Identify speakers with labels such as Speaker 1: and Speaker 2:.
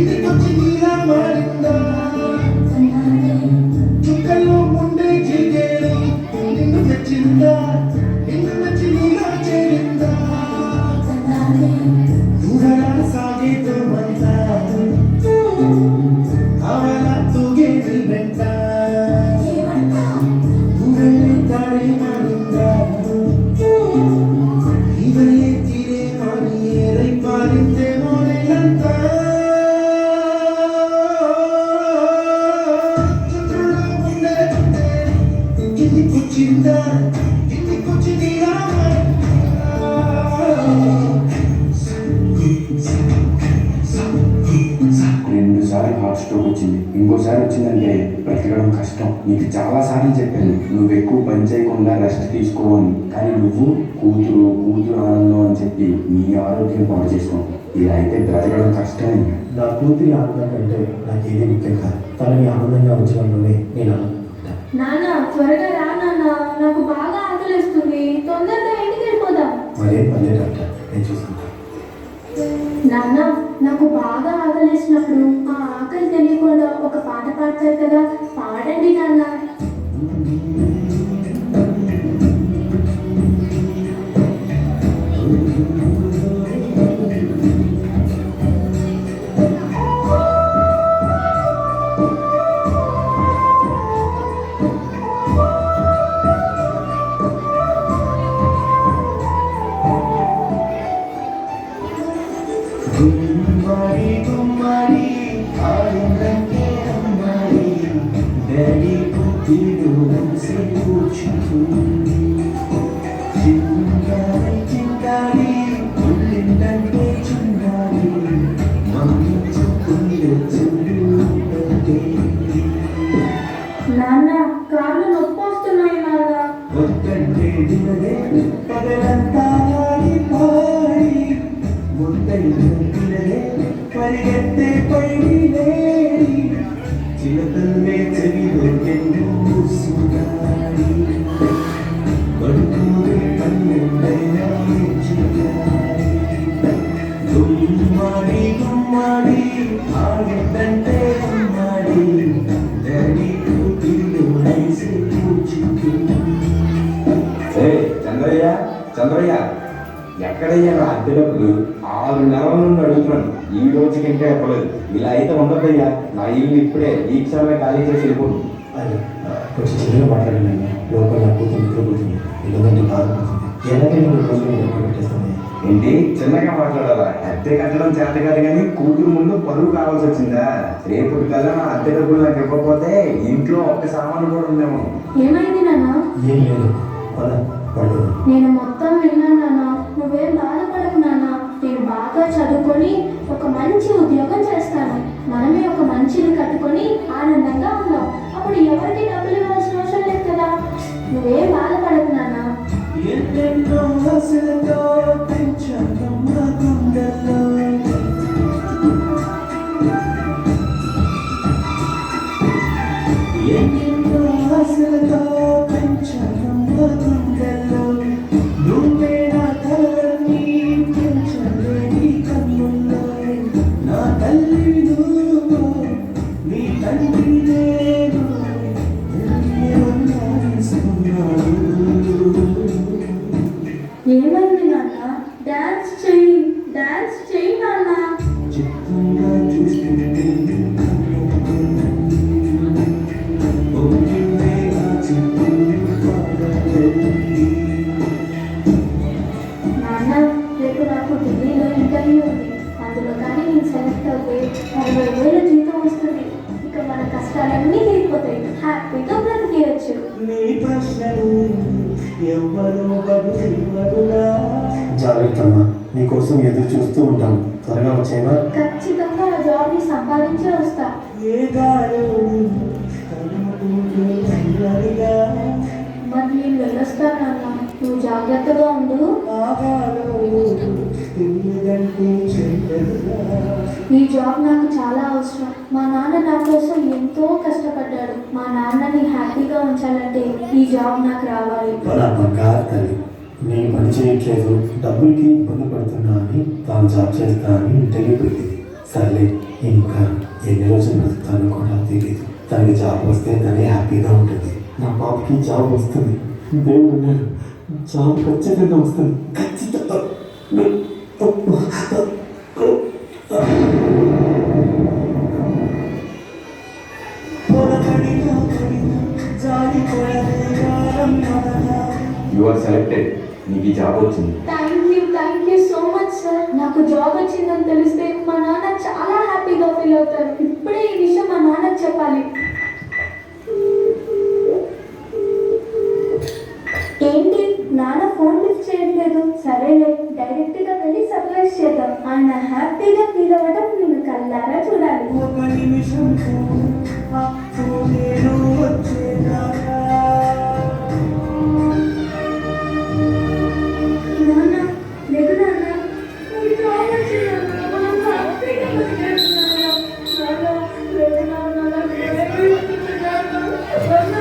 Speaker 1: ఇంటికొచ్చి నీలా మారిందా చుక్కల్లో ఉండే జిగేరు నిన్ను తెచ్చిందా నిన్ను నచ్చి నీలా చేరిందా దూరగా సాగే తుమ్మంతా అవలా తూగే నీ వెంట దూరమే తాడే మారిందా ఇవలే తీరే మాని ఏరై పారిందే మోడేలంతా చుక్కల్లో ఉండే ఇంటికొచ్చిందా ఇంటికొచ్చి నీలా
Speaker 2: రెండుసార్లు హార్ట్ స్ట్రోక్ వచ్చింది. ఇంకోసారి వచ్చిందంటే బ్రతకడం కష్టం. నీకు చాలా సార్లు చెప్పాను నువ్వు ఎక్కువ పని చేయకుండా రెస్ట్ తీసుకో అని. కానీ నువ్వు కూతురు ఆనందం అని చెప్పి నీ ఆరోగ్యం పాడు చేసుకో. ఇలా అయితే బ్రతకడం కష్టమే.
Speaker 3: నా కూతురి ఆనందం కంటే నాకు ఏది ముఖ్యం కాదు. తనని ఆనందంగా ఉంచడంలోనే నేను ఆనందపడ్డా.
Speaker 4: నాన్న త్వరగా రా నాన్న, నాకు బాగా ఆకలిస్తుంది. తొందరగా ఇంటికి వెళ్ళిపోదాం.
Speaker 3: మరేం పర్లేదు డాక్టర్, నేను చూసుకుంటాను.
Speaker 4: నాన్న నాకు బాగా ఆకలిసినప్పుడు ఆ ఆకలి తెలియకుండా ఒక పాట పాడతారు కదా, పాడండి నాన్న.
Speaker 1: గుమ్మడి గుమ్మడి ఆడిందంటే అమ్మాయి డాడీ పుట్టిడు మనసి కూర్చుంది చింగారి చింగారి పుల్లిందంటే చింగారి మమ్మీ చెప్పుకుంటే చెల్లి
Speaker 4: నాన్న కాళ్ళు నొప్పి వస్తున్నాయి నాన్న.
Speaker 1: వద్దంటే దినదే పగలంతా ఆడి పాడి ముద్దైనదే పరిగెత్తే పైనే చిలకల్లే చెవిలో ఎన్నో సునాడి పడుకోవే పన్నెండైనా చేయాలి గుమ్మాడి గుమ్మాడి ఆడిందంటే అమ్మాడి డాడీ కూతురు వేసి కూర్చుంటుంది.
Speaker 2: చంద్రయ్య ఎక్కడయ్యా నా అద్దె డబ్బులు? 6 నెలల నుండి అడుగుతున్నాను, ఈ రోజుకి ఇంకా చెప్పలేదు. ఇలా అయితే ఉండదయ్యా. నా ఇల్లు ఇప్పుడే ఈ క్షణమే ఖాళీ చేసి వెళ్ళిపోను.
Speaker 3: అది కొంచెం చిన్నగా మాట్లాడినాను. లోపల నా కూతురు నిద్రపోతుంది. ఎందుకంటే బాధపడుతుంది. ఎలాగైనా ఈ రోజు డబ్బులు పెట్టేస్తాను.
Speaker 2: ఏంటి చిన్నగా మాట్లాడాలా? అద్దె కట్టడం చేత కాదు కానీ కూతురు ముందు పరువు కావాల్సి వచ్చిందా? రేపటి కల్లా నా అద్దె డబ్బులు నాకు ఇవ్వకపోతే ఇంట్లో ఒక్క సామాను కూడా ఉందేమో.
Speaker 4: ఏమైంది నాన్న?
Speaker 3: ఏం లేదు, పడు.
Speaker 4: నేను మొత్తం విన్నాను నాన్న, నువ్వేం బాధపడకు నాన్న. నేను బాగా చదువుకొని ఒక మంచి ఉద్యోగం చేస్తాను. మనమే ఒక మంచిని కట్టుకొని ఆనందంగా ఉందాం. అప్పుడు ఎవరికి డబ్బులు ఇవ్వాల్సిన అవసరం లేదు కదా. నువ్వేం బాధపడకు నాన్న.
Speaker 1: ఎన్నెన్నో ఆశలతో పెంచాను నా గుండెల్లో ఎన్నెన్నో ఆశలతో పెంచాను నా గుండెల్లో నువ్వే నా తలని పెంచలే నీ కన్నుల్లో నా తల్లి నువ్వు నీ తండ్రి నేను
Speaker 4: ఏమైంది నాన్న? డాన్స్ చెయ్యి నాన్న.
Speaker 1: చిత్తంగా చూస్తుంటే
Speaker 4: నాన్న రేపు నాకు ఢిల్లీలో ఇంటర్వ్యూ ఉంది. అందులో కానీ నేను సెలెక్ట్ అవుతే 40,000 జీతం వస్తుంది. ఇక మన కష్టాలన్నీ తీరిపోతాయి. హ్యాపీగా బ్రతికేయచ్చు.
Speaker 1: నీ ప్రశ్నలు ఎవ్వరూ బదులుగా
Speaker 3: జాగ్రత్తమ్మా, నీకోసం ఎదురు చూస్తూ ఉంటాను. త్వరగా వచ్చేవా?
Speaker 4: ఖచ్చితంగా ఆ జాబ్ని సంపాదించే వస్తా.
Speaker 1: ఏ గారు
Speaker 4: మరి నేను వెళ్ళొస్తాను నాన్న. నువ్వు జాగ్రత్తగా ఉండు. ఈ జాబ్ నాకు చాలా అవసరం. మా నాన్న నా కోసం ఎంతో కష్టపడ్డాడు. మా నాన్నని హ్యాపీగా ఉంచాలంటే ఈ జాబ్ నాకు రావాలి.
Speaker 3: తల్లి, నేను పని చేయట్లేదు, డబ్బులకి ఇబ్బంది పడుతున్నా అని తాను జాబ్ చేస్తా అని ఇంటర్వ్యూ పెట్టింది. సర్లే, ఇంకా ఎన్ని రోజులు బ్రతుకుతానో కూడా తెలియదు. తనకి జాబ్ వస్తే తనే హ్యాపీగా ఉంటుంది. నా పాపకి జాబ్ వస్తుంది, దేవుడు ఉన్నాడు, జాబ్ ఖచ్చితంగా వస్తుంది, ఖచ్చితంగా.
Speaker 1: పొలకడిగా కడిగా జాలి కొడలే గారం మనగా.
Speaker 2: You are selected. నీకు ఈ జాబ్ వచ్చింది.
Speaker 4: Thank you so much sir. నాకు జాబ్ వచ్చిందని తెలిస్తే మా నాన్న చాలా హ్యాపీగా ఫీల్ అవుతారు. ఇప్పుడే ఈ విషయం మా నాన్నకు చెప్పాలి. ఏంటి నాన్న ఫోన్ లిఫ్ట్ చేయట్లేదు? సరేలే, డైరెక్ట్గా వెళ్ళి సర్ప్రైజ్ చేద్దాం. ఆయన హ్యాపీగా ఫీల్ అవ్వడం నేను కళ్ళారా చూడాలి.
Speaker 1: ఒక నిమిషంకు నేను వచ్చేదాకా.
Speaker 4: నాన్న లేదు నాన్న, నాకు జాబ్ వచ్చింది నాన్న. మనం హ్యాపీగా బతికేస్తున్నాం నాన్న. లేదు నాన్న, నాకు భయం వేస్తుంది నాన్న. నాన్న.